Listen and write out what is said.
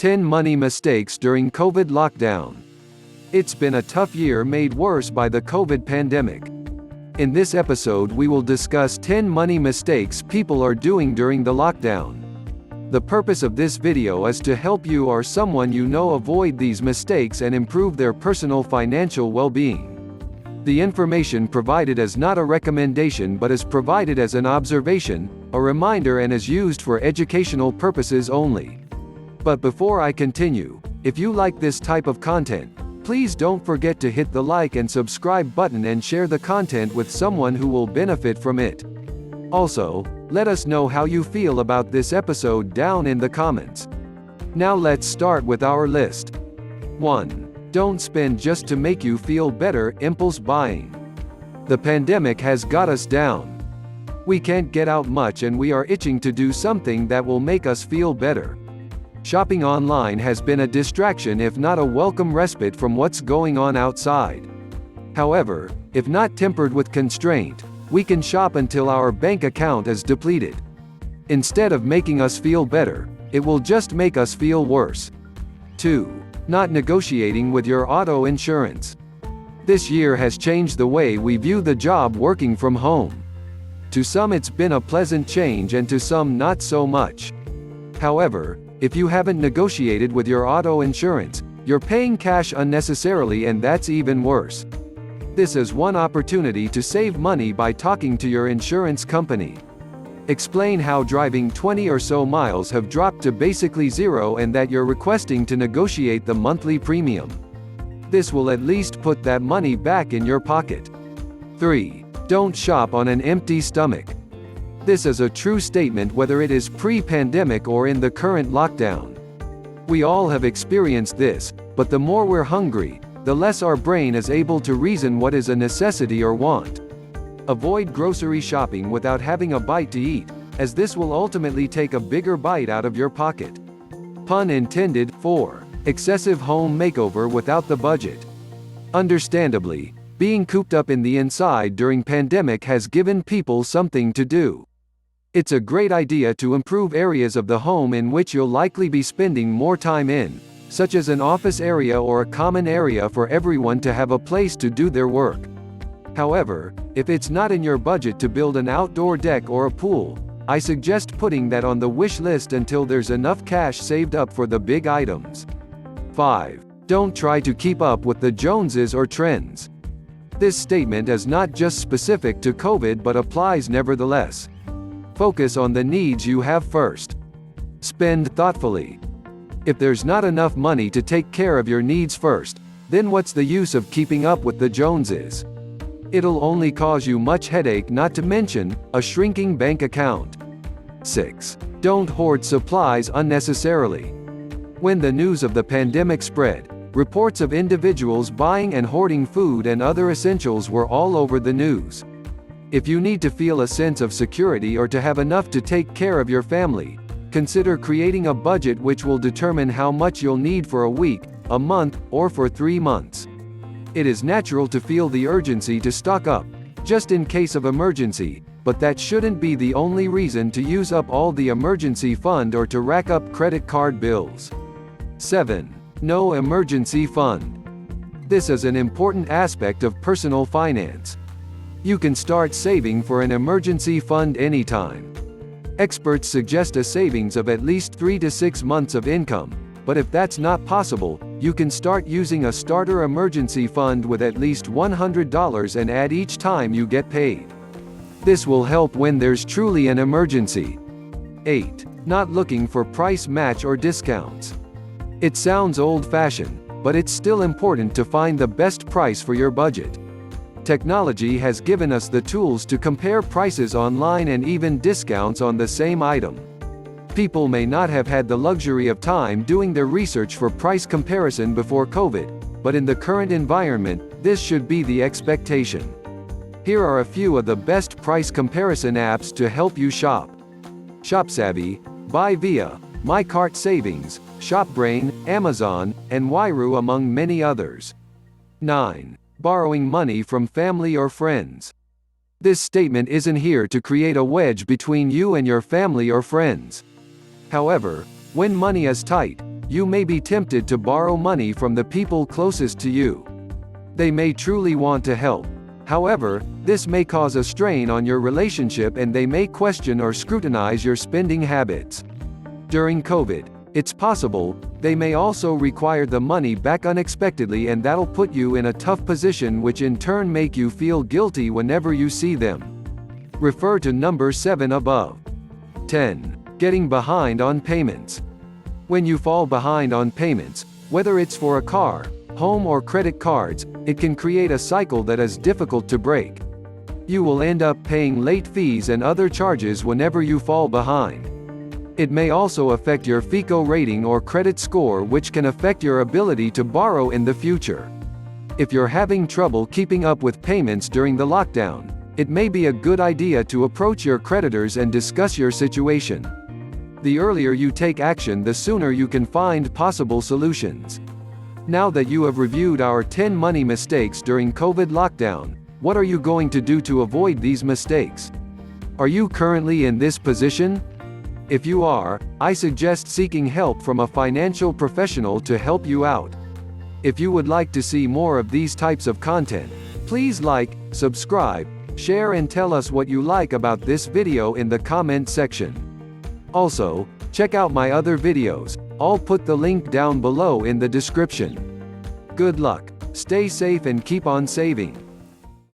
10 money mistakes during COVID lockdown. It's been a tough year made worse by the COVID pandemic. In this episode we will discuss 10 money mistakes people are doing during the lockdown. The purpose of this video is to help you or someone you know avoid these mistakes and improve their personal financial well-being. The information provided is not a recommendation but is provided as an observation, a reminder, and is used for educational purposes only. But before I continue, if you like this type of content, please don't forget to hit the like and subscribe button and share the content with someone who will benefit from it. Also, let us know how you feel about this episode down in the comments. Now let's start with our list. 1. Don't spend just to make you feel better. Impulse buying. The pandemic has got us down. We can't get out much and we are itching to do something that will make us feel better. Shopping online has been a distraction, if not a welcome respite from what's going on outside. However, if not tempered with constraint, we can shop until our bank account is depleted. Instead of making us feel better, it will just make us feel worse. 2. Not negotiating with your auto insurance. This year has changed the way we view the job working from home. To some it's been a pleasant change and to some not so much. However, if you haven't negotiated with your auto insurance, you're paying cash unnecessarily, and that's even worse. This is one opportunity to save money by talking to your insurance company. Explain how driving 20 or so miles have dropped to basically zero and that you're requesting to negotiate the monthly premium. This will at least put that money back in your pocket. 3. Don't shop on an empty stomach. This is a true statement whether it is pre-pandemic or in the current lockdown. We all have experienced this, but the more we're hungry, the less our brain is able to reason what is a necessity or want. Avoid grocery shopping without having a bite to eat, as this will ultimately take a bigger bite out of your pocket. Pun intended. 4. Excessive home makeover without the budget. Understandably, being cooped up in the inside during pandemic has given people something to do. It's a great idea to improve areas of the home in which you'll likely be spending more time in, such as an office area or a common area for everyone to have a place to do their work. However, if it's not in your budget to build an outdoor deck or a pool, I suggest putting that on the wish list until there's enough cash saved up for the big items. 5. Don't try to keep up with the Joneses or trends. This statement is not just specific to COVID but applies nevertheless. Focus on the needs you have first. Spend thoughtfully. If there's not enough money to take care of your needs first, then what's the use of keeping up with the Joneses? It'll only cause you much headache, not to mention a shrinking bank account. 6. Don't hoard supplies unnecessarily. When the news of the pandemic spread, reports of individuals buying and hoarding food and other essentials were all over the news. If you need to feel a sense of security or to have enough to take care of your family, consider creating a budget which will determine how much you'll need for a week, a month, or for 3 months. It is natural to feel the urgency to stock up, just in case of emergency, but that shouldn't be the only reason to use up all the emergency fund or to rack up credit card bills. 7. No emergency fund. This is an important aspect of personal finance. You can start saving for an emergency fund anytime. Experts suggest a savings of at least 3 to 6 months of income, but if that's not possible, you can start using a starter emergency fund with at least $100 and add each time you get paid. This will help when there's truly an emergency. 8. Not looking for price match or discounts. It sounds old-fashioned, but it's still important to find the best price for your budget. Technology has given us the tools to compare prices online and even discounts on the same item. People may not have had the luxury of time doing their research for price comparison before COVID, but in the current environment, this should be the expectation. Here are a few of the best price comparison apps to help you shop. ShopSavvy, Buy Via, MyCart Savings, ShopBrain, Amazon, and Wairu, among many others. 9. Borrowing money from family or friends. This statement isn't here to create a wedge between you and your family or friends. However, when money is tight, You may be tempted to borrow money from the people closest to you. They may truly want to help. However, this may cause a strain on your relationship and they may question or scrutinize your spending habits. During COVID, it's possible they may also require the money back unexpectedly, and that'll put you in a tough position, which in turn make you feel guilty whenever you see them. Refer to number 7 above. 10. Getting behind on payments. When you fall behind on payments, whether it's for a car, home or credit cards, it can create a cycle that is difficult to break. You will end up paying late fees and other charges whenever you fall behind. It may also affect your FICO rating or credit score, which can affect your ability to borrow in the future. If you're having trouble keeping up with payments during the lockdown, it may be a good idea to approach your creditors and discuss your situation. The earlier you take action, the sooner you can find possible solutions. Now that you have reviewed our 10 money mistakes during COVID lockdown, what are you going to do to avoid these mistakes? Are you currently in this position? If you are, I suggest seeking help from a financial professional to help you out. If you would like to see more of these types of content, please like, subscribe, share and tell us what you like about this video in the comment section. Also, check out my other videos. I'll put the link down below in the description. Good luck, stay safe and keep on saving.